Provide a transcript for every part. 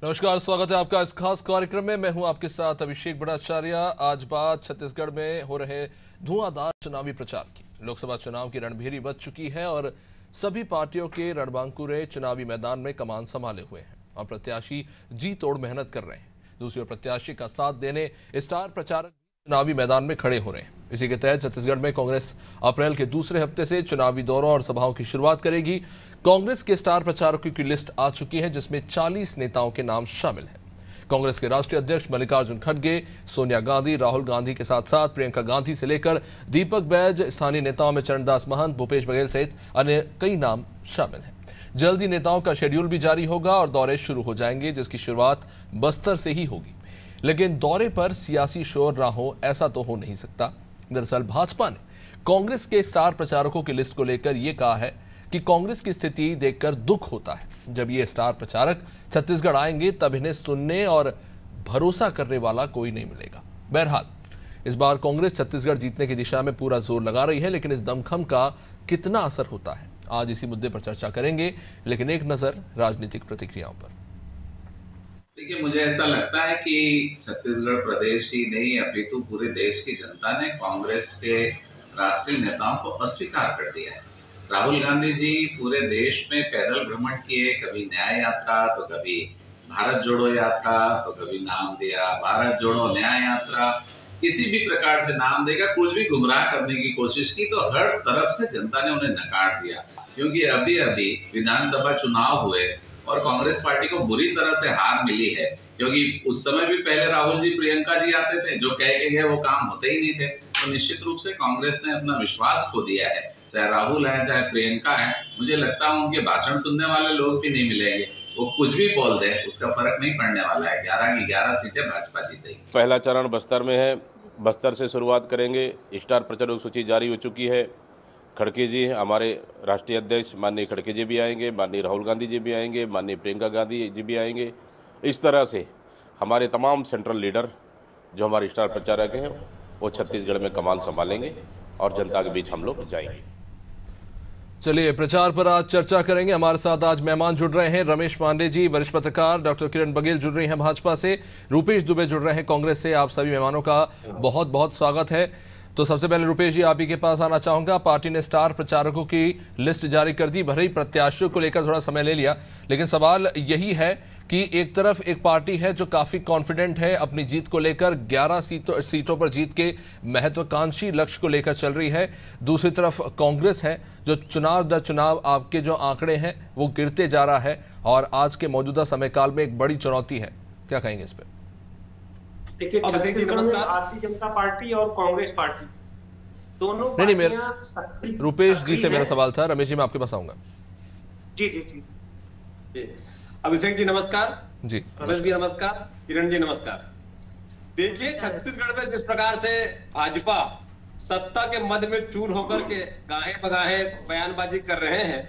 नमस्कार, स्वागत है आपका इस खास कार्यक्रम में। मैं हूं आपके साथ अभिषेक भट्टाचार्य। आज बात छत्तीसगढ़ में हो रहे धुआंधार चुनावी प्रचार की। लोकसभा चुनाव की रणभेरी बज चुकी है और सभी पार्टियों के रणबांकुरे चुनावी मैदान में कमान संभाले हुए हैं और प्रत्याशी जी तोड़ मेहनत कर रहे हैं। दूसरी ओर प्रत्याशी का साथ देने स्टार प्रचारक चुनावी मैदान में खड़े हो रहे हैं। इसी के तहत छत्तीसगढ़ में कांग्रेस अप्रैल के दूसरे हफ्ते से चुनावी दौरों और सभाओं की शुरुआत करेगी। कांग्रेस के स्टार प्रचारकों की लिस्ट आ चुकी है, जिसमें 40 नेताओं के नाम शामिल हैं। कांग्रेस के राष्ट्रीय अध्यक्ष मल्लिकार्जुन खड़गे, सोनिया गांधी, राहुल गांधी के साथ साथ प्रियंका गांधी से लेकर दीपक बैज, स्थानीय नेताओं में चरणदास महंत, भूपेश बघेल सहित अन्य कई नाम शामिल हैं। जल्द ही नेताओं का शेड्यूल भी जारी होगा और दौरे शुरू हो जाएंगे, जिसकी शुरुआत बस्तर से ही होगी। लेकिन दौरे पर सियासी शोर ना हो, ऐसा तो हो नहीं सकता। दरअसल भाजपा ने कांग्रेस के स्टार प्रचारकों की लिस्ट को लेकर यह कहा है कि कांग्रेस की स्थिति देखकर दुख होता है। जब ये स्टार प्रचारक छत्तीसगढ़ आएंगे तब इन्हें सुनने और भरोसा करने वाला कोई नहीं मिलेगा। बहरहाल इस बार कांग्रेस छत्तीसगढ़ जीतने की दिशा में पूरा जोर लगा रही है, लेकिन इस दमखम का कितना असर होता है, आज इसी मुद्दे पर चर्चा करेंगे। लेकिन एक नजर राजनीतिक प्रतिक्रियाओं पर। देखिए, मुझे ऐसा लगता है कि छत्तीसगढ़ प्रदेश ही नहीं अपितु पूरे देश की जनता ने कांग्रेस के राष्ट्रीय नेताओं को अस्वीकार कर दिया है। राहुल गांधी जी पूरे देश में पैदल भ्रमण किए, कभी न्याय यात्रा तो कभी भारत जोड़ो यात्रा, तो कभी नाम दिया भारत जोड़ो न्याय यात्रा, किसी भी प्रकार से नाम देकर कुछ भी गुमराह करने की कोशिश की, तो हर तरफ से जनता ने उन्हें नकार दिया। क्योंकि अभी अभी विधानसभा चुनाव हुए और कांग्रेस पार्टी को बुरी तरह से हार मिली है, क्योंकि उस समय भी पहले राहुल जी प्रियंका जी आते थे, जो कह के गए वो काम होते ही नहीं थे। तो निश्चित रूप से कांग्रेस ने अपना विश्वास खो दिया है। चाहे राहुल है चाहे प्रियंका है, मुझे लगता है उनके भाषण सुनने वाले लोग भी नहीं मिलेंगे। वो कुछ भी बोल दे, उसका फर्क नहीं पड़ने वाला है। 11 की 11 सीटें भाजपा जीतेगी। पहला चरण बस्तर में है, बस्तर से शुरुआत करेंगे। स्टार प्रचारक सूची जारी हो चुकी है। खड़गे जी, हमारे राष्ट्रीय अध्यक्ष माननीय खड़गे जी भी आएंगे, माननीय राहुल गांधी जी भी आएंगे, माननीय प्रियंका गांधी जी भी आएंगे। इस तरह से हमारे तमाम सेंट्रल लीडर जो हमारे स्टार प्रचारक हैं वो छत्तीसगढ़ में कमान संभालेंगे और जनता के बीच हम लोग जाएंगे। चलिए, प्रचार पर आज चर्चा करेंगे। हमारे साथ आज मेहमान जुड़ रहे हैं रमेश पांडे जी, वरिष्ठ पत्रकार, डॉक्टर किरण बघेल जुड़ रही हैं भाजपा से, रूपेश दुबे जुड़ रहे हैं कांग्रेस से। आप सभी मेहमानों का बहुत बहुत स्वागत है। तो सबसे पहले रूपेश जी, आप ही के पास आना चाहूंगा। पार्टी ने स्टार प्रचारकों की लिस्ट जारी कर दी, भले ही प्रत्याशियों को लेकर थोड़ा समय ले लिया, लेकिन सवाल यही है कि एक तरफ एक पार्टी है जो काफी कॉन्फिडेंट है अपनी जीत को लेकर, 11 सीटों पर जीत के महत्वाकांक्षी लक्ष्य को लेकर चल रही है। दूसरी तरफ कांग्रेस है जो चुनाव दर चुनाव आपके जो आंकड़े हैं वो गिरते जा रहा है और आज के मौजूदा समय काल में एक बड़ी चुनौती है। क्या कहेंगे इस पर? देखिए, छत्तीसगढ़ भारतीय जनता पार्टी और कांग्रेस पार्टी दोनों नहीं, मेरा रूपेश जी से मेरा सवाल था। रमेश जी, मैं आपके पास आऊंगा। जी जी जी जी। अभिषेक जी नमस्कार। जी रमेश जी नमस्कार। किरण जी नमस्कार। देखिए, छत्तीसगढ़ में जिस प्रकार से भाजपा सत्ता के मद में चूर होकर के गाहे बगाहे बयानबाजी कर रहे हैं,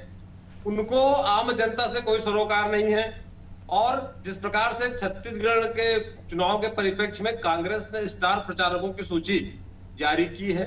उनको आम जनता से कोई सरोकार नहीं है। और जिस प्रकार से छत्तीसगढ़ के चुनाव के परिप्रेक्ष्य में कांग्रेस ने स्टार प्रचारकों की सूची जारी की है,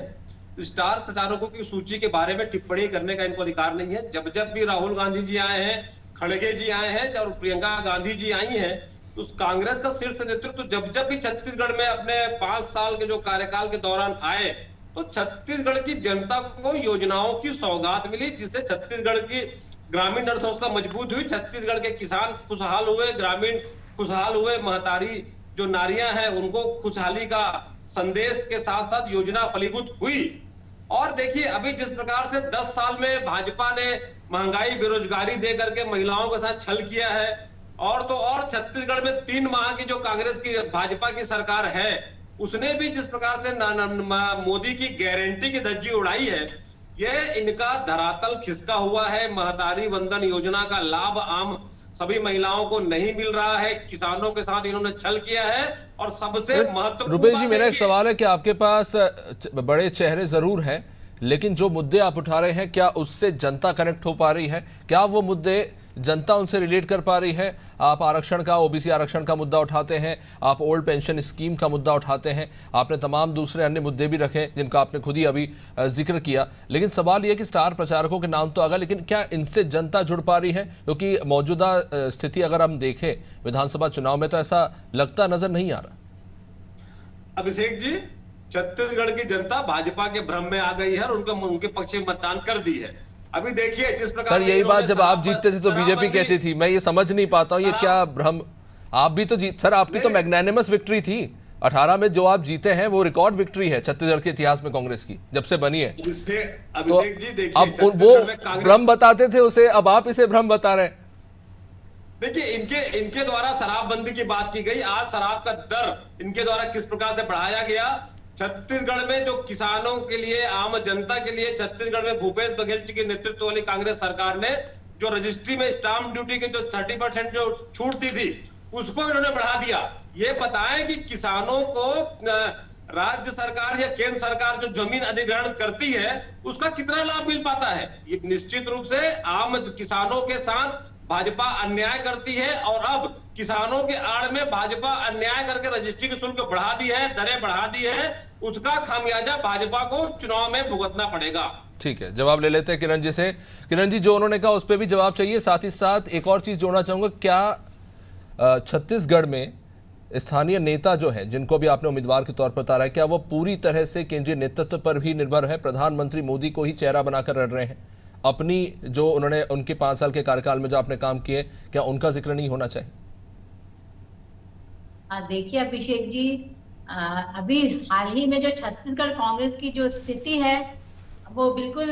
स्टार प्रचारकों की सूची के बारे में टिप्पणी करने का इनको अधिकार नहीं है। जब जब भी राहुल गांधी जी आए हैं, खड़गे जी आए हैं और प्रियंका गांधी जी आई हैं, तो कांग्रेस का शीर्ष नेतृत्व जब जब भी छत्तीसगढ़ में अपने 5 साल के जो कार्यकाल के दौरान आए, तो छत्तीसगढ़ की जनता को योजनाओं की सौगात मिली, जिससे छत्तीसगढ़ की ग्रामीण अर्थव्यवस्था मजबूत हुई, छत्तीसगढ़ के किसान खुशहाल हुए, ग्रामीण खुशहाल हुए, महतारी जो नारियां हैं उनको खुशहाली का संदेश के साथ साथ योजना फलीभूत हुई। और देखिए, अभी जिस प्रकार से 10 साल में भाजपा ने महंगाई बेरोजगारी दे करके महिलाओं के साथ छल किया है, और तो और छत्तीसगढ़ में 3 माह की जो कांग्रेस की भाजपा की सरकार है, उसने भी जिस प्रकार से मोदी की गारंटी की धज्जी उड़ाई है, यह इनका धरातल खिसका हुआ है। महतारी वंदन योजना का लाभ आम सभी महिलाओं को नहीं मिल रहा है, किसानों के साथ इन्होंने छल किया है। और सबसे महत्वपूर्ण रूपेश जी, मेरा एक सवाल है कि आपके पास बड़े चेहरे जरूर हैं, लेकिन जो मुद्दे आप उठा रहे हैं, क्या उससे जनता कनेक्ट हो पा रही है? क्या वो मुद्दे जनता उनसे रिलेट कर पा रही है? आप आरक्षण का, ओबीसी आरक्षण का मुद्दा उठाते हैं, आप ओल्ड पेंशन स्कीम का मुद्दा उठाते हैं, आपने तमाम दूसरे अन्य मुद्दे भी रखे जिनका आपने खुद ही अभी जिक्र किया, लेकिन सवाल यह कि स्टार प्रचारकों के नाम तो आ गए, लेकिन क्या इनसे जनता जुड़ पा रही है? क्योंकि मौजूदा स्थिति अगर हम देखें विधानसभा चुनाव में तो ऐसा लगता नजर नहीं आ रहा। अभिषेक जी, छत्तीसगढ़ की जनता भाजपा के भ्रम में आ गई है और उनके पक्ष में मतदान कर दी है। अभी देखिए जिस प्रकार सर, यही बात जब आप जीतते थे तो बीजेपी कहती थी, मैं ये समझ नहीं पाता हूँ ये क्या भ्रम। आप भी तो सर, आपकी तो मैग्नानिमस विक्ट्री थी 18 में, जो आप जीते हैं वो रिकॉर्ड विक्ट्री है छत्तीसगढ़ के इतिहास में कांग्रेस की जब से बनी है। तो जी देखिए, अब वो भ्रम बताते थे उसे, अब आप इसे भ्रम बता रहे हैं। देखिए इनके द्वारा शराबबंदी की बात की गई, आज शराब का दर इनके द्वारा किस प्रकार से बढ़ाया गया। छत्तीसगढ़ में जो किसानों के लिए, आम जनता के लिए, छत्तीसगढ़ में भूपेश बघेल जी के नेतृत्व वाली कांग्रेस सरकार ने जो रजिस्ट्री में स्टाम्प ड्यूटी के जो 30% जो छूट दी थी उसको इन्होंने बढ़ा दिया। ये बताएं कि किसानों को राज्य सरकार या केंद्र सरकार जो जमीन अधिग्रहण करती है उसका कितना लाभ मिल पाता है। ये निश्चित रूप से आम किसानों के साथ भाजपा अन्याय करती है और अब किसानों के आड़ में भाजपा अन्याय करके रजिस्ट्री के शुल्क बढ़ा दी है, दरें बढ़ा दी है, उसका खामियाजा भाजपा को चुनाव में भुगतना पड़ेगा। ठीक है, जवाब ले लेते हैं किरण जी से। किरण जी, जो उन्होंने कहा उस पर भी जवाब चाहिए, साथ ही साथ एक और चीज जोड़ना चाहूंगा, क्या छत्तीसगढ़ में स्थानीय नेता जो है जिनको भी आपने उम्मीदवार के तौर पर उतारा है, क्या वो पूरी तरह से केंद्रीय नेतृत्व पर भी निर्भर है? प्रधानमंत्री मोदी को ही चेहरा बनाकर लड़ रहे हैं? अपनी जो उन्होंने उनके 5 साल के कार्यकाल में जो आपने काम किए, क्या उनका जिक्र नहीं होना चाहिए? देखिए अभिषेक जी, अभी हाल ही में जो छत्तीसगढ़ कांग्रेस की जो स्थिति है वो बिल्कुल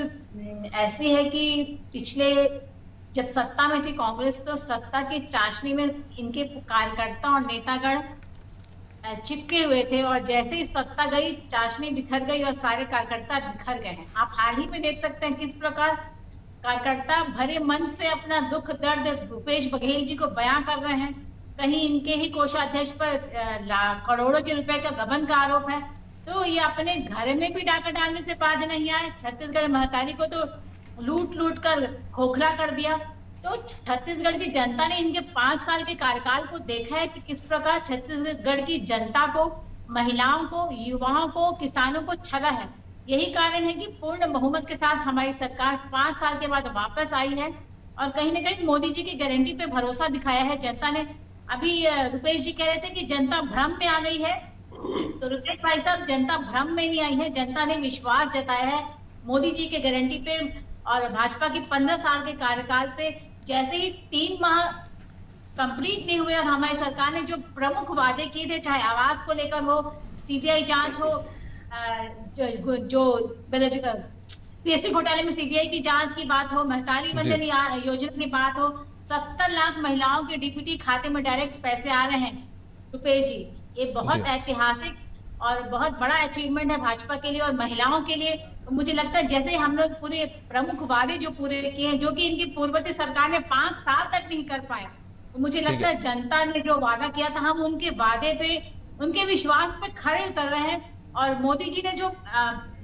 ऐसी है कि पिछले जब सत्ता में थी कांग्रेस तो सत्ता की चाशनी में इनके कार्यकर्ता और नेतागण चिपके हुए थे और जैसे ही सत्ता गई चाशनी बिखर गई और सारे कार्यकर्ता बिखर गए हैं। आप हाल ही में देख सकते हैं किस प्रकार कार्यकर्ता भरे मन से अपना दुख दर्द भूपेश बघेल जी को बयां कर रहे हैं। कहीं इनके ही कोषाध्यक्ष पर करोड़ों के रुपए का गबन का आरोप है, तो ये अपने घर में भी डाका डालने से बाज नहीं आए। छत्तीसगढ़ महतारी को तो लूट लूट कर खोखला कर दिया। तो छत्तीसगढ़ की जनता ने इनके 5 साल के कार्यकाल को देखा है कि किस प्रकार छत्तीसगढ़ की जनता को, महिलाओं को, युवाओं को, किसानों को छला है। यही कारण है कि पूर्ण बहुमत के साथ हमारी सरकार 5 साल के बाद वापस आई है और कहीं ना कहीं मोदी जी की गारंटी पे भरोसा दिखाया है जनता ने। अभी रुपेश जी कह रहे थे कि जनता भ्रम में आ गई है, तो रुपेश भाई साहब, जनता भ्रम में नहीं आई है, जनता ने विश्वास जताया है मोदी जी के गारंटी पे और भाजपा की 15 साल के कार्यकाल पे। जैसे ही 3 माह कंप्लीट नहीं हुए और हमारी सरकार ने जो प्रमुख वादे किए थे, चाहे आवास को लेकर हो, सीबीआई जांच हो, जो पीएससी घोटाले में सीबीआई की जांच की बात हो, महतारी वंदन योजना की बात हो, 70 लाख महिलाओं के डीपीटी खाते में डायरेक्ट पैसे आ रहे हैं। रुपेश जी, ये बहुत ऐतिहासिक और बहुत बड़ा अचीवमेंट है भाजपा के लिए और महिलाओं के लिए। मुझे लगता है जैसे हम लोग पूरे प्रमुख वादे जो पूरे किए हैं, जो कि इनकी पूर्ववर्ती सरकार ने 5 साल तक नहीं कर पाया, तो मुझे लगता है जनता ने जो वादा किया था, हम उनके वादे पे, उनके विश्वास पे खरे उतर रहे हैं। और मोदी जी ने जो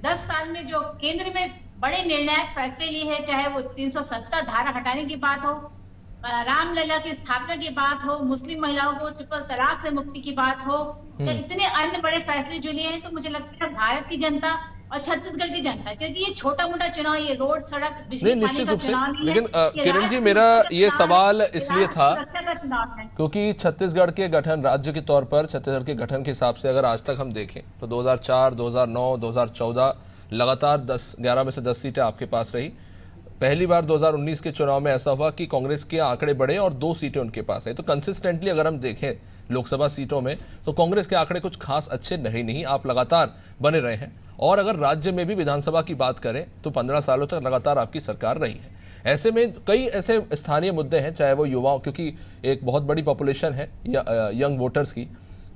10 साल में जो केंद्र में बड़े निर्णायक फैसले लिए हैं, चाहे वो 370 धारा हटाने की बात हो, रामलला की स्थापना की बात हो, मुस्लिम महिलाओं को ट्रिपल तलाक से मुक्ति की बात हो, तो इतने अन्य बड़े फैसले जो लिए हैं, तो मुझे लगता है भारत की जनता और छत्तीसगढ़ की जनता, क्योंकि ये छोटा मोटा चुनाव, ये रोड सड़क बिजली पानी का चुनाव नहीं है। लेकिन किरण जी, मेरा ये सवाल इसलिए था क्योंकि छत्तीसगढ़ के गठन, राज्य के तौर पर छत्तीसगढ़ के गठन के हिसाब से अगर आज तक हम देखें तो 2004, 2009, 2014 लगातार 11 में से 10 सीटें आपके पास रही। पहली बार 2019 के चुनाव में ऐसा हुआ कि कांग्रेस के आंकड़े बढ़े और 2 सीटें उनके पास है। तो कंसिस्टेंटली अगर हम देखें लोकसभा सीटों में तो कांग्रेस के आंकड़े कुछ खास अच्छे नहीं, आप लगातार बने रहे हैं। और अगर राज्य में भी विधानसभा की बात करें तो 15 सालों तक लगातार आपकी सरकार रही है। ऐसे में कई ऐसे स्थानीय मुद्दे हैं, चाहे वो युवाओं, क्योंकि एक बहुत बड़ी पॉपुलेशन है यंग वोटर्स की,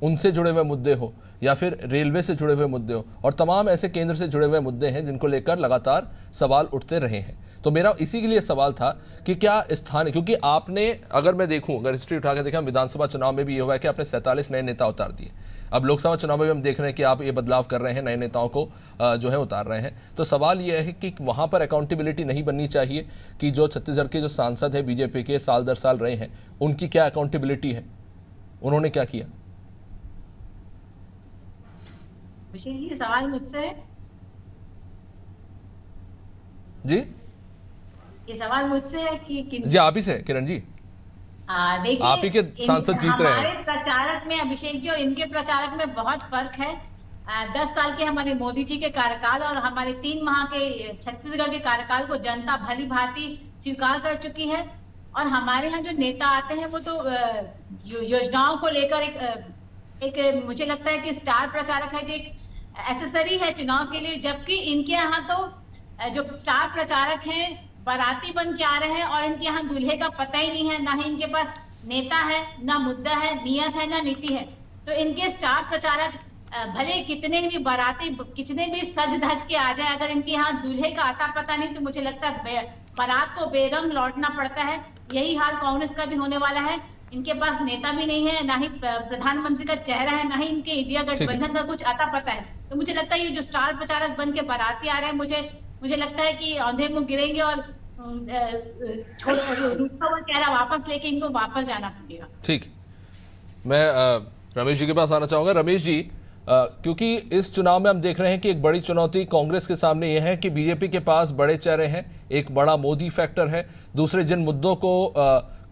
उनसे जुड़े हुए मुद्दे हो या फिर रेलवे से जुड़े हुए मुद्दे हो, और तमाम ऐसे केंद्र से जुड़े हुए मुद्दे हैं जिनको लेकर लगातार सवाल उठते रहे हैं। तो मेरा इसी के लिए सवाल था कि क्या स्थानीय, क्योंकि आपने, अगर मैं देखूं, अगर हिस्ट्री उठा के देखें, विधानसभा चुनाव में भी ये हुआ है कि आपने 47 नए नेता उतार दिए, अब लोकसभा चुनाव में हम देख रहे हैं कि आप ये बदलाव कर रहे हैं, नए नेताओं को जो है उतार रहे हैं। तो सवाल ये है कि वहाँ पर अकाउंटेबिलिटी नहीं बननी चाहिए कि जो छत्तीसगढ़ के जो सांसद है बीजेपी के साल दर साल रहे हैं, उनकी क्या अकाउंटेबिलिटी है, उन्होंने क्या किया? ये सवाल मुझसे है जी? ये सवाल मुझसे है कि जी आप ही से किरण जी? देखिए, आप ही के सांसद जीत रहे हैं। हमारे प्रचारक में, अभिषेक जी, और इनके प्रचारक में बहुत फर्क है। 10 साल के हमारे मोदी जी के कार्यकाल और हमारे 3 माह के छत्तीसगढ़ के कार्यकाल को जनता भली भांति स्वीकार कर चुकी है। और हमारे यहाँ जो नेता आते हैं वो तो योजनाओं को लेकर एक मुझे लगता है कि स्टार प्रचारक है, जो एक एसेसरी है चुनाव के लिए। जबकि इनके यहाँ तो जो स्टार प्रचारक हैं बाराती बन के आ रहे हैं और इनके यहाँ दूल्हे का पता ही नहीं है, ना ही इनके पास नेता है, ना मुद्दा है, नियत है, ना नीति है। तो इनके स्टार प्रचारक भले कितने भी बाराती, कितने भी सज धज के आ जाए, अगर इनके यहाँ दूल्हे का आता पता नहीं तो मुझे लगता है बारात को बेरंग लौटना पड़ता है। यही हाल कांग्रेस का भी होने वाला है। इनके पास नेता भी नहीं है, ना ही प्रधानमंत्री का चेहरा है, ना ही इनके इंडिया गठबंधन का कुछ आता पता है। तो मुझे लगता है ये जो स्टार प्रचारक बन के बाराती आ रहे हैं, मुझे लगता है कि औंधे मुंह गिरेंगे और चेहरा वापस लेके इनको वापस जाना पड़ेगा। ठीक, मैं रमेश जी के पास आना चाहूंगा। रमेश जी, क्योंकि इस चुनाव में हम देख रहे हैं कि एक बड़ी चुनौती कांग्रेस के सामने यह है कि बीजेपी के पास बड़े चेहरे हैं, एक बड़ा मोदी फैक्टर है, दूसरे जिन मुद्दों को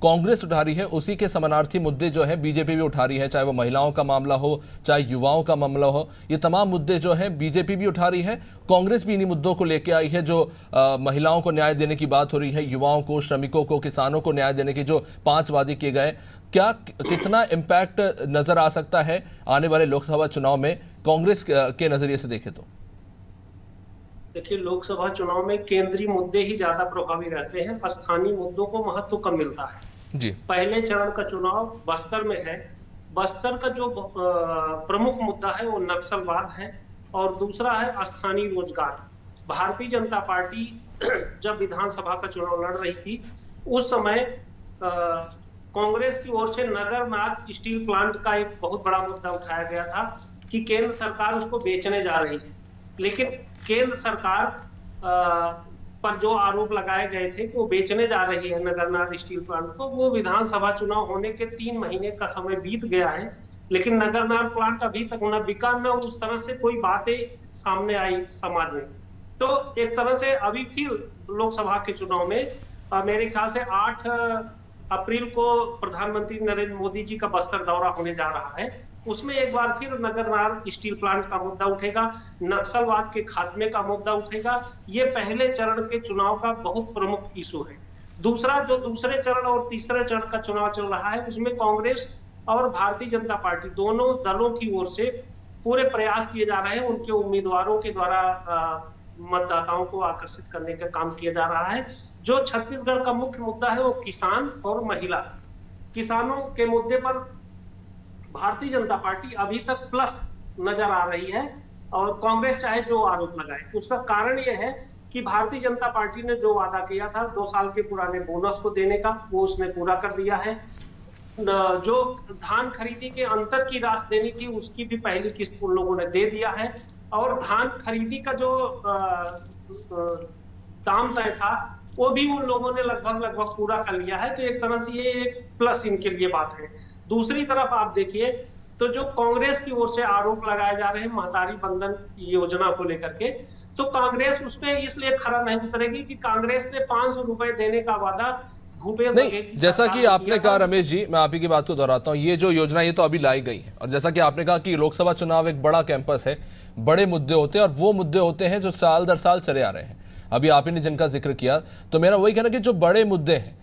कांग्रेस उठा रही है उसी के समानार्थी मुद्दे जो है बीजेपी भी उठा रही है, चाहे वो महिलाओं का मामला हो, चाहे युवाओं का मामला हो। ये तमाम मुद्दे जो है बीजेपी भी उठा रही है, कांग्रेस भी इन्हीं मुद्दों को लेकर आई है। जो महिलाओं को न्याय देने की बात हो रही है, युवाओं को, श्रमिकों को, किसानों को न्याय देने के जो 5 वादे किए गए, क्या कितना इम्पैक्ट नजर आ सकता है आने वाले लोकसभा चुनाव में कांग्रेस के नजरिए से देखें तो? देखिए, लोकसभा चुनाव में केंद्रीय मुद्दे ही ज्यादा प्रभावी रहते हैं, स्थानीय मुद्दों को महत्व कम मिलता है जी। पहले चरण का चुनाव बस्तर में है। बस्तर का जो प्रमुख मुद्दा है वो नक्सलवाद है और दूसरा है स्थानीय रोजगार। भारतीय जनता पार्टी जब विधानसभा का चुनाव लड़ रही थी उस समय कांग्रेस की ओर से नगरनाथ स्टील प्लांट का एक बहुत बड़ा मुद्दा उठाया गया था कि केंद्र सरकार उसको बेचने जा रही है। लेकिन केंद्र सरकार पर जो आरोप लगाए गए थे कि वो बेचने जा रही है नगरनाथ स्टील प्लांट को, वो विधानसभा चुनाव होने के 3 महीने का समय बीत गया है, लेकिन नगरनाथ प्लांट अभी तक न बिका, न उस तरह से कोई बातें सामने आई समाज में। तो एक तरह से अभी फिर लोकसभा के चुनाव में मेरे ख्याल से 8 अप्रैल को प्रधानमंत्री नरेंद्र मोदी जी का बस्तर दौरा होने जा रहा है। उसमें एक बार फिर नगरनाथ स्टील प्लांट का मुद्दा उठेगा, नक्सलवाद के खात्मे का मुद्दा उठेगा। ये पहले चरण के चुनाव का बहुत प्रमुख इशू है। दूसरा, जो दूसरे चरण और तीसरे चरण का चुनाव चल रहा है, उसमें कांग्रेस और भारतीय जनता पार्टी दोनों दलों की ओर से पूरे प्रयास किए जा रहे हैं। उनके उम्मीदवारों के द्वारा मतदाताओं को आकर्षित करने का काम किया जा रहा है। जो छत्तीसगढ़ का मुख्य मुद्दा है वो किसान और महिला। किसानों के मुद्दे पर भारतीय जनता पार्टी अभी तक प्लस नजर आ रही है और कांग्रेस चाहे जो आरोप लगाए। उसका कारण यह है कि भारतीय जनता पार्टी ने जो वादा किया था 2 साल के पुराने बोनस को देने का, वो उसने पूरा कर दिया है। जो धान खरीदी के अंतर की राशि देनी थी उसकी भी पहली किस्त उन लोगों ने दे दिया है और धान खरीदी का जो दाम तय था वो भी उन लोगों ने लगभग पूरा कर लिया है। तो एक तरह से ये एक प्लस इनके लिए बात है। दूसरी तरफ आप देखिए तो जो कांग्रेस की ओर से आरोप लगाए जा रहे हैं महतारी बंधन योजना को लेकर के, तो कांग्रेस उसमें इसलिए खरा नहीं उतरेगी कि कांग्रेस ने 500 रुपए देने का वादा भूपेश नहीं, जैसा कि आपने कहा रमेश जी, मैं आप ही की बात को दोहराता हूं, ये जो योजना ये तो अभी लाई गई है और जैसा कि आपने कहा कि लोकसभा चुनाव एक बड़ा कैंपस है, बड़े मुद्दे होते हैं और वो मुद्दे होते हैं जो साल दर साल चले आ रहे हैं। अभी आप ही ने जिनका जिक्र किया, तो मेरा वही कहना कि जो बड़े मुद्दे हैं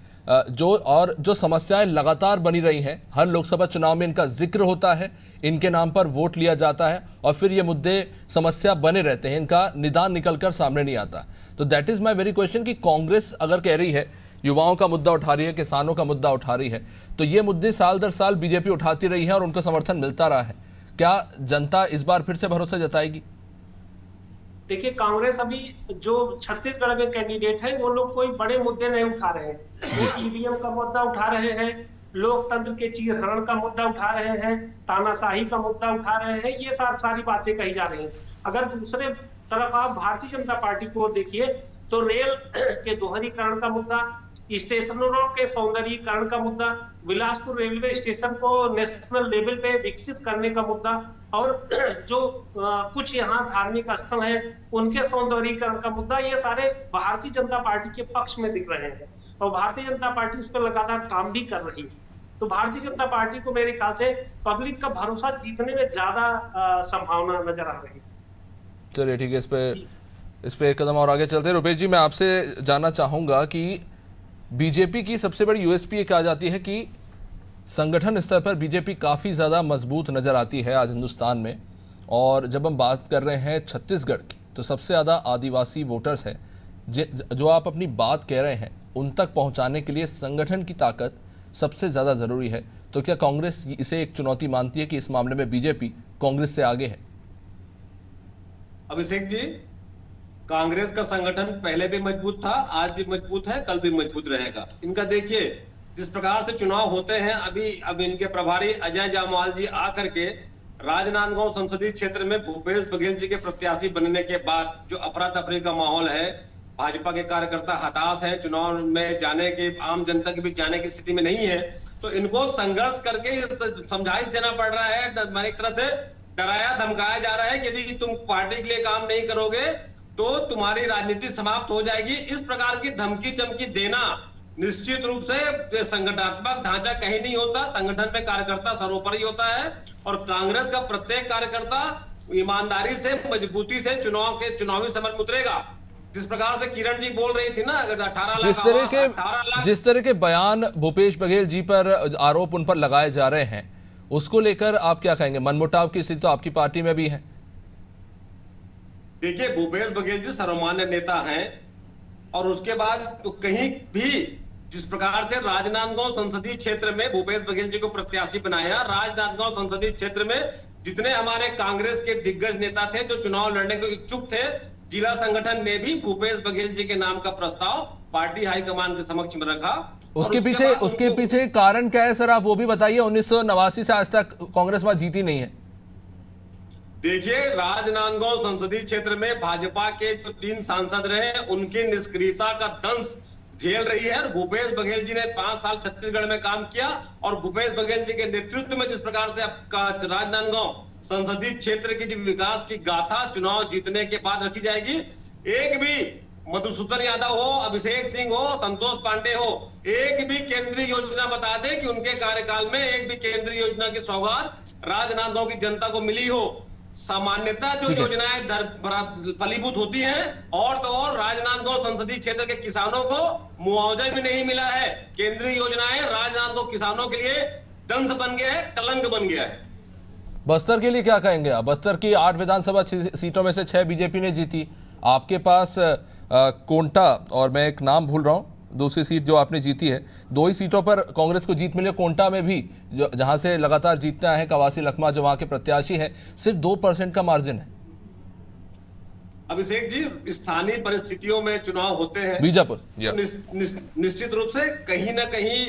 जो समस्याएं लगातार बनी रही हैं, हर लोकसभा चुनाव में इनका जिक्र होता है, इनके नाम पर वोट लिया जाता है और फिर ये मुद्दे समस्या बने रहते हैं, इनका निदान निकलकर सामने नहीं आता। तो that is my very question कि कांग्रेस अगर कह रही है युवाओं का मुद्दा उठा रही है, किसानों का मुद्दा उठा रही है, तो ये मुद्दे साल दर साल बीजेपी उठाती रही है और उनको समर्थन मिलता रहा है। क्या जनता इस बार फिर से भरोसा जताएगी? देखिए, कांग्रेस अभी जो छत्तीसगढ़ में कैंडिडेट है वो लोग कोई बड़े मुद्दे नहीं उठा रहे हैं। वो ईवीएम का मुद्दा उठा रहे हैं, लोकतंत्र के चीरहरण का मुद्दा उठा रहे हैं, तानाशाही का मुद्दा उठा रहे हैं, ये सारी बातें कही जा रही हैं। अगर दूसरे तरफ आप भारतीय जनता पार्टी को देखिए तो रेल के दोहरीकरण का मुद्दा, स्टेशनों के सौंदर्यीकरण का मुद्दा, बिलासपुर रेलवे स्टेशन को नेशनल लेवल पे विकसित करने का मुद्दा, और जो कुछ यहाँ धार्मिक स्थल हैं उनके सौंदर्यीकरण का मुद्दा, ये सारे भारतीय जनता पार्टी के पक्ष में दिख रहे हैं और भारतीय जनता पार्टी उस पर लगातार काम भी कर रही है। तो भारतीय जनता पार्टी को मेरे ख्याल से पब्लिक का भरोसा जीतने में ज्यादा संभावना नजर आ रही है। चलिए ठीक है, इस पे एक कदम और आगे चलते हैं। रुपेश जी, मैं आपसे जानना चाहूंगा कि बीजेपी की सबसे बड़ी यूएसपी ये कहा जाती है कि संगठन स्तर पर बीजेपी काफ़ी ज़्यादा मजबूत नज़र आती है आज हिंदुस्तान में। और जब हम बात कर रहे हैं छत्तीसगढ़ की, तो सबसे ज़्यादा आदिवासी वोटर्स हैं। जो आप अपनी बात कह रहे हैं उन तक पहुंचाने के लिए संगठन की ताकत सबसे ज़्यादा ज़रूरी है। तो क्या कांग्रेस इसे एक चुनौती मानती है कि इस मामले में बीजेपी कांग्रेस से आगे है? अभिषेक जी, कांग्रेस का संगठन पहले भी मजबूत था, आज भी मजबूत है, कल भी मजबूत रहेगा। इनका देखिए जिस प्रकार से चुनाव होते हैं, अभी इनके प्रभारी अजय जामवाल जी आकर के राजनांदगांव संसदीय क्षेत्र में भूपेश बघेल जी के प्रत्याशी बनने के बाद जो अफरा तफरी का माहौल है, भाजपा के कार्यकर्ता हताश हैं, चुनाव में जाने के, आम जनता के बीच जाने की स्थिति में नहीं है, तो इनको संघर्ष करके समझाइश देना पड़ रहा है। एक तरह से डराया धमकाया जा रहा है कि यदि तुम पार्टी के लिए काम नहीं करोगे तो तुम्हारी राजनीति समाप्त हो जाएगी। इस प्रकार की धमकी चमकी देना निश्चित रूप से संगठनात्मक ढांचा कहीं नहीं होता, संगठन में कार्यकर्ता सर्वोपरि होता है। और कांग्रेस का प्रत्येक कार्यकर्ता ईमानदारी से, मजबूती से चुनावी समर में उतरेगा। जिस प्रकार से किरण जी बोल रही थी ना, 18 लाख जिस तरह के बयान भूपेश बघेल जी पर आरोप उन पर लगाए जा रहे हैं, उसको लेकर आप क्या कहेंगे? मनमुटाव की स्थिति तो आपकी पार्टी में भी है। देखिए, भूपेश बघेल जी सर्वमान्य नेता हैं और उसके बाद तो कहीं भी जिस प्रकार से राजनांदगांव संसदीय क्षेत्र में भूपेश बघेल जी को प्रत्याशी बनाया, राजनांदगांव संसदीय क्षेत्र में जितने हमारे कांग्रेस के दिग्गज नेता थे जो चुनाव लड़ने को इच्छुक थे, जिला संगठन ने भी भूपेश बघेल जी के नाम का प्रस्ताव पार्टी हाईकमान के समक्ष में रखा। उसके पीछे कारण क्या है सर, आप वो भी बताइए। 1989 से आज तक कांग्रेस वहां जीती नहीं है। देखिए, राजनांदगांव संसदीय क्षेत्र में भाजपा के जो 3 सांसद रहे उनकी निष्क्रियता का दंश झेल रही है। भूपेश बघेल जी ने 5 साल छत्तीसगढ़ में काम किया और भूपेश बघेल जी के नेतृत्व में जिस प्रकार से आपका राजनांदगांव संसदीय क्षेत्र की विकास की गाथा चुनाव जीतने के बाद रखी जाएगी। एक भी मधुसूदन यादव हो, अभिषेक सिंह हो, संतोष पांडे हो, एक भी केंद्रीय योजना बता दे कि उनके कार्यकाल में एक भी केंद्रीय योजना की सौगात राजनांदगांव की जनता को मिली हो। सामान्यतः जो योजनाएं फलीभूत होती हैं, और तो और राजनांदगांव संसदीय क्षेत्र के किसानों को मुआवजा भी नहीं मिला है। केंद्रीय योजनाएं राजनांदगांव किसानों के लिए दंश बन गया है, कलंक बन गया है। बस्तर के लिए क्या कहेंगे आप? बस्तर की 8 विधानसभा सीटों में से 6 बीजेपी ने जीती। आपके पास कोंटा और मैं एक नाम भूल रहा हूँ, दूसरी सीट जो आपने जीती है, 2 ही सीटों पर कांग्रेस को जीत मिली। कोंटा में भी जहां से लगातार जीतते हैं कवासी लखमा जो वहां के प्रत्याशी है, सिर्फ 2% का मार्जिन है। अभिषेक जी, स्थानीय परिस्थितियों में चुनाव होते हैं, बीजापुर निश्चित रूप से कहीं ना कहीं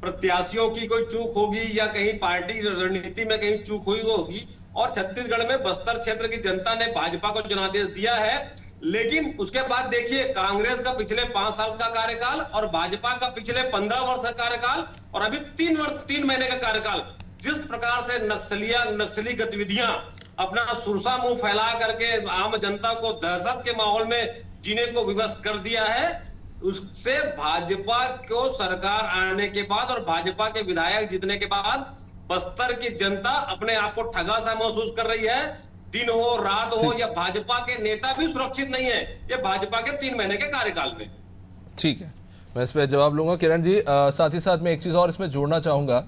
प्रत्याशियों की कोई चूक होगी या कहीं पार्टी रणनीति में कहीं चूक हुई होगी। और छत्तीसगढ़ में बस्तर क्षेत्र की जनता ने भाजपा को जनादेश दिया है, लेकिन उसके बाद देखिए कांग्रेस का पिछले 5 साल का कार्यकाल और भाजपा का पिछले 15 वर्ष का कार्यकाल और अभी 3 महीने का कार्यकाल, जिस प्रकार से नक्सली गतिविधियां अपना सुरसा मुंह फैला करके आम जनता को दहशत के माहौल में जीने को विवश कर दिया है, उससे भाजपा को सरकार आने के बाद और भाजपा के विधायक जीतने के बाद बस्तर की जनता अपने आप को ठगा सा महसूस कर रही है। दिन हो रात हो या भाजपा के नेता भी सुरक्षित नहीं है, ये भाजपा के 3 महीने के कार्यकाल में। ठीक है, मैं इस पर जवाब लूंगा। किरण जी, साथ ही साथ मैं एक चीज और इसमें जोड़ना चाहूंगा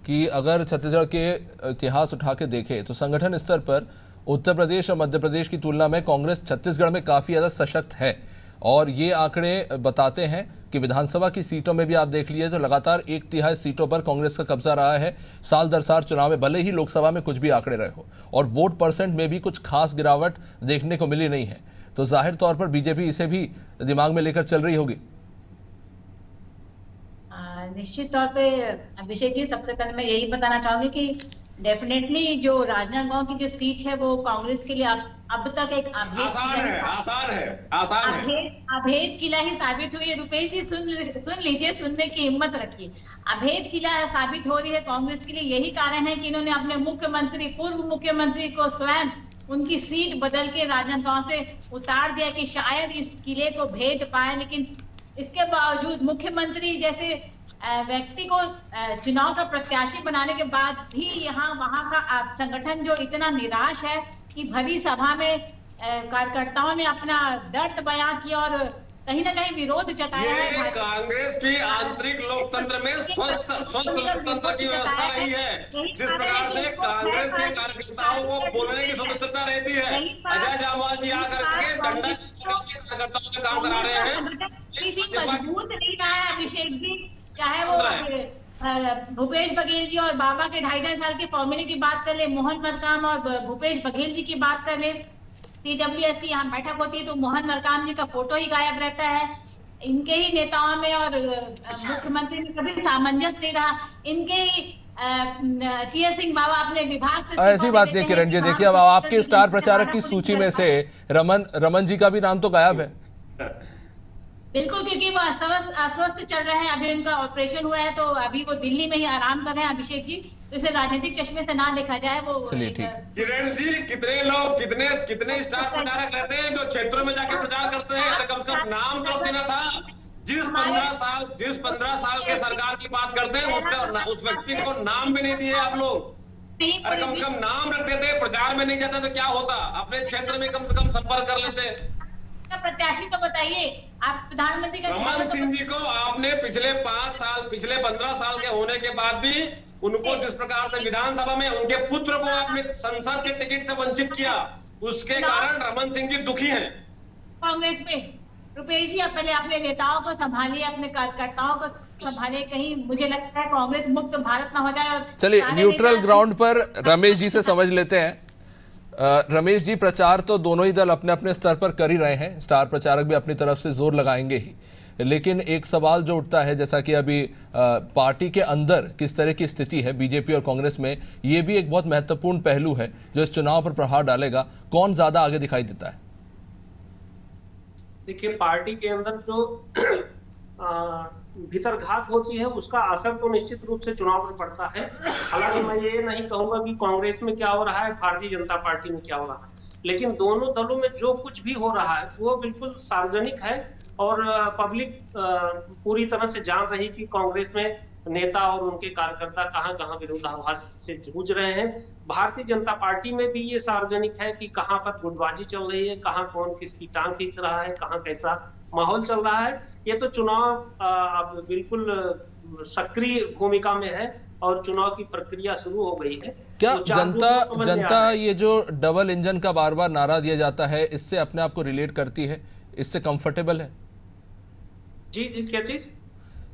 कि अगर छत्तीसगढ़ के इतिहास उठा के देखें तो संगठन स्तर पर उत्तर प्रदेश और मध्य प्रदेश की तुलना में कांग्रेस छत्तीसगढ़ में काफी ज्यादा सशक्त है। और ये आंकड़े बताते हैं कि विधानसभा की सीटों में भी आप देख लिए तो लगातार 1/3 सीटों पर कांग्रेस का कब्जा रहा है साल दर साल चुनाव में, भले ही लोकसभा में कुछ भी आंकड़े रहे हो। और वोट परसेंट में भी कुछ खास गिरावट देखने को मिली नहीं है। तो जाहिर तौर पर बीजेपी इसे भी दिमाग में लेकर चल रही होगी। निश्चित तौर पे अभिषेक जी, सबसे पहले मैं यही बताना चाहूंगी कि डेफिनेटली जो राजनांदगांव की जो सीट है वो कांग्रेस के लिए अब तक एक अभेद किला ही साबित हुई है। रुपेश जी सुन लीजिए, सुनने की हिम्मत रखिए। अभेद किला साबित हो रही है कांग्रेस के लिए। यही कारण है कि इन्होंने अपने पूर्व मुख्यमंत्री को स्वयं उनकी सीट बदल के राजनांदगांव से उतार दिया कि शायद इस किले को भेद पाए। लेकिन इसके बावजूद मुख्यमंत्री जैसे व्यक्ति को चुनाव का प्रत्याशी बनाने के बाद भी वहां का संगठन जो इतना निराश है कि भरी सभा में कार्यकर्ताओं ने अपना दर्द बयां किया और कहीं ना कहीं विरोध जताया है। कांग्रेस की आंतरिक लोकतंत्र में स्वस्थ लोकतंत्र की व्यवस्था रही है। जिस प्रकार से कांग्रेस के कार्यकर्ताओं को बोलने की स्वतंत्रता रहती है, अजय जामवाल जी आकर के डंडा कार्यकर्ताओं से काम करा रहे हैं। मजबूत नहीं रहा है अभिषेक जी, चाहे वो भूपेश बघेल जी और बाबा के 2.5 साल के फॉर्मूले की बात कर ले, मोहन मरकाम और भूपेश बघेल जी की बात कर ले। CWSC यहाँ बैठक होती है तो मोहन मरकाम जी का फोटो ही गायब रहता है। इनके ही नेताओं में और मुख्यमंत्री में कभी सामंजस्य नहीं रहा। इनके ही टीएस सिंह बाबा अपने विभाग से ऐसी बात नहीं किरण जी, देखिए अब आपके स्टार प्रचारक की सूची में से रमन जी का भी नाम तो गायब है। बिल्कुल, क्योंकि वो अस्वस्थ चल रहे हैं। अभी उनका ऑपरेशन हुआ है तो अभी वो दिल्ली में ही आराम कर रहे हैं अभिषेक जी। तो इसे राजनीतिक चश्मे से ना देखा जाए। वो चलिए ठीक। किरण जी, कितने लोग कितने स्टार प्रचारक रहते हैं जो क्षेत्रों में जाके प्रचार करते हैं? अरे कम से कम नाम तो देना था। जिस 15 साल के सरकार की बात करते हैं उस व्यक्ति को नाम भी नहीं दिए आप लोग। अरे कम से कम नाम रखते थे, प्रचार में नहीं जाता तो क्या होता? अपने क्षेत्र में कम से कम संपर्क कर लेते। प्रत्याशी तो बताइए आप। प्रधानमंत्री का रमन सिंह जी को आपने पिछले 15 साल के होने के बाद भी उनको जिस प्रकार से विधानसभा में उनके पुत्र को आपने संसद के टिकट से वंचित किया, उसके कारण रमन सिंह जी दुखी हैं कांग्रेस में। रुपेश जी, आप पहले अपने नेताओं को संभालिए, अपने कार्यकर्ताओं को संभालिए। कहीं मुझे लगता है कांग्रेस मुक्त भारत ना हो जाए। और चलिए न्यूट्रल ग्राउंड पर रमेश जी से समझ लेते हैं। रमेश जी, प्रचार तो दोनों ही दल अपने अपने स्तर पर कर ही रहे हैं, स्टार प्रचारक भी अपनी तरफ से जोर लगाएंगे ही। लेकिन एक सवाल जो उठता है, जैसा कि अभी पार्टी के अंदर किस तरह की स्थिति है बीजेपी और कांग्रेस में, ये भी एक बहुत महत्वपूर्ण पहलू है जो इस चुनाव पर प्रभाव डालेगा। कौन ज्यादा आगे दिखाई देता है? देखिए, पार्टी के अंदर जो भीतरघात होती है उसका असर तो निश्चित रूप से चुनाव पर पड़ता है। हालांकि मैं ये नहीं कहूंगा कि कांग्रेस में क्या हो रहा है, भारतीय जनता पार्टी में क्या हो रहा है, लेकिन दोनों दलों में जो कुछ भी हो रहा है वो बिल्कुल सार्वजनिक है और पब्लिक पूरी तरह से जान रही कि कांग्रेस में नेता और उनके कार्यकर्ता कहां विरोधाभास से जूझ रहे हैं। भारतीय जनता पार्टी में भी ये सार्वजनिक है कि कहां पर गुटबाजी चल रही है, कहां कौन किसकी टांग खींच रहा है, कहां कैसा माहौल चल रहा है। ये तो चुनाव अब बिल्कुल सक्रिय भूमिका में है और चुनाव की प्रक्रिया शुरू हो गई है। क्या तो जनता ये जो डबल इंजन का बार बार नारा दिया जाता है, इससे अपने आप को रिलेट करती है, इससे कंफर्टेबल है? जी, क्या चीज?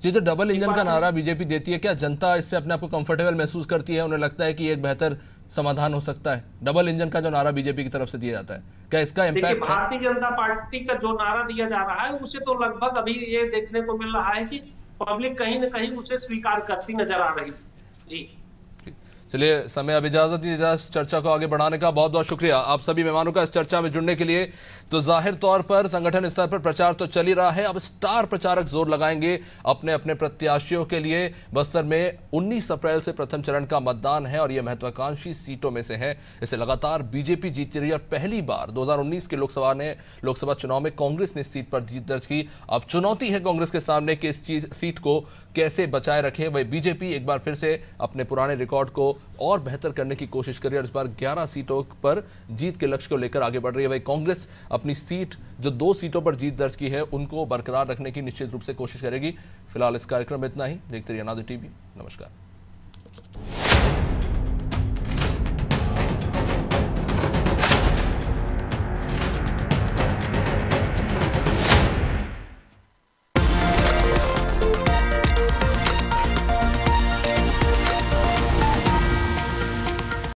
जी, जो डबल इंजन का नारा बीजेपी देती है, क्या जनता इससे अपने आप को कंफर्टेबल महसूस करती है? उन्हें लगता है कि एक बेहतर समाधान हो सकता है? डबल इंजन का जो नारा बीजेपी की तरफ से दिया जाता है, क्या इसका इम्पैक्ट है? भारतीय जनता पार्टी का जो नारा दिया जा रहा है उसे तो लगभग अभी ये देखने को मिल रहा है कि पब्लिक कहीं न कहीं उसे स्वीकार करती नजर आ रही। जी चलिए, समय अब इजाजत दीजिए इस चर्चा को आगे बढ़ाने का। बहुत बहुत शुक्रिया आप सभी मेहमानों का इस चर्चा में जुड़ने के लिए। तो जाहिर तौर पर संगठन स्तर पर प्रचार तो चल ही रहा है, अब स्टार प्रचारक जोर लगाएंगे अपने अपने प्रत्याशियों के लिए। बस्तर में 19 अप्रैल से प्रथम चरण का मतदान है और यह महत्वाकांक्षी सीटों में से है। इसे लगातार बीजेपी जीतती रही और पहली बार 2019 के लोकसभा चुनाव में कांग्रेस ने इस सीट पर जीत दर्ज की। अब चुनौती है कांग्रेस के सामने कि इस सीट को कैसे बचाए रखें। वही बीजेपी एक बार फिर से अपने पुराने रिकॉर्ड को और बेहतर करने की कोशिश कर रही है और इस बार 11 सीटों पर जीत के लक्ष्य को लेकर आगे बढ़ रही है। वही कांग्रेस अपनी सीट जो 2 सीटों पर जीत दर्ज की है उनको बरकरार रखने की निश्चित रूप से कोशिश करेगी। फिलहाल इस कार्यक्रम में इतना ही। देखते रहिए अनादि टीवी। नमस्कार।